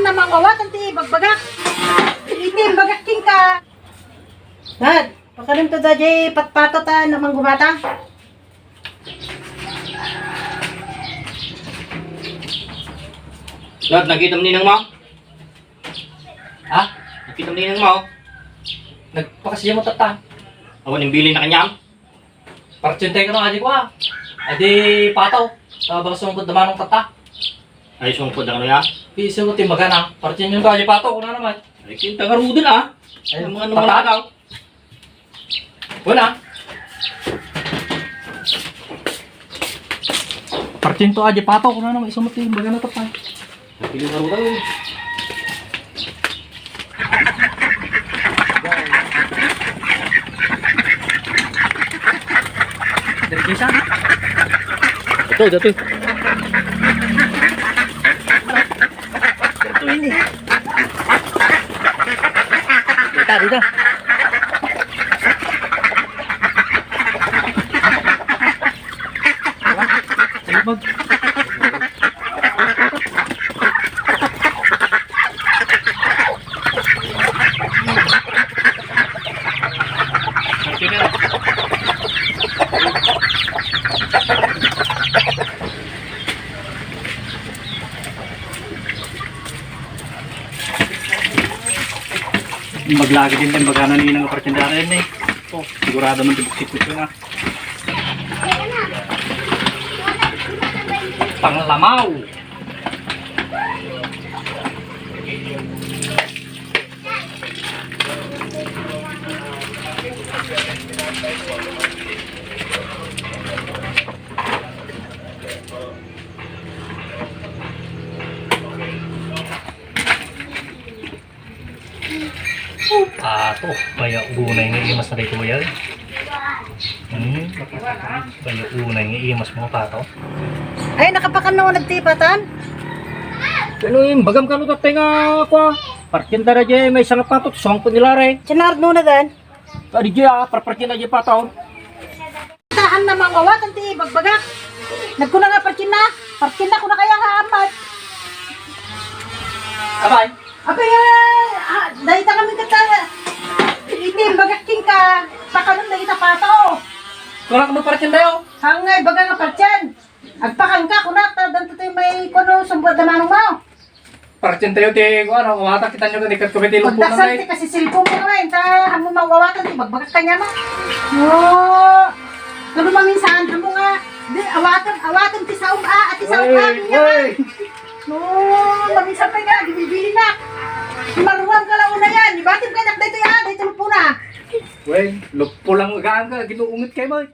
na mangawat ang ti bagbagak. Itim bagaking ka. Dad, pakalim to daddy patpato ta na manggumata. Dad, nakita mo ninang mo? Ha? Nakita mo ninang mo? Nagpakasiya mo tata. Ako nang bili na kanyang? Partsintay ka na adik ko ah. Adi pataw. Bagasong ko damanong tata. Ay, sungkod ang ano ya? Piso ko timbaga na. Partsin yung adik pataw. Kuna naman. Ay, kinta nga rudin ah. Ay, mga ano Tata. daw. Wala. Partsin to adik pataw. Kuna naman. Isang mo timbaga na tata. Pili nga rudin. Dari kisa. Ito. Ito ini. Dito. Mag. Maglagi din din magana ni ng apartendara rin eh. Oh, sigurado man tibuk-sikot ko na. Panglamaw. Pato, baya unay nga imas na dito mo yan. Baya unay nga imas mo pato. Ay nakapakan na nagtipatan. Ano yung bagam ka lutat nga ako ah. Parkinta na dyan, may sangat patot, song ko nilare. Sinard no na dan. Kadi dyan, parparkin na dyan pataw. Tahan na mangawat ang ti bagbagak. Nagkuna nga parkin na ko na kaya haamat. Abay, Abay, dahil ta kami kata, itim bagaking ka, pakanon na kita pato. kurang ka magparkin tayo. Hangay, baga nga partyan. Agpakan ka, kunak, danto tayo may kuno, sumbad na manong mo. Parkin tayo, ti, kung ano, kumata kita nyo kanikat ko may tilong po Pagdasal ti na kasi silpong mo naman, ta hamo mawawatan ti bagbagak ka niya mo. Oo. Kano maminsan, hamo nga, di, awatan ti saum at ti saum niya nga. Oo, maminsan pa nga, bibili na. Maruwang ka lang una yan, ibatid ka nak dito yan, dito po na. Wey, lupo lang magaan ka, ginuungit kayo boy.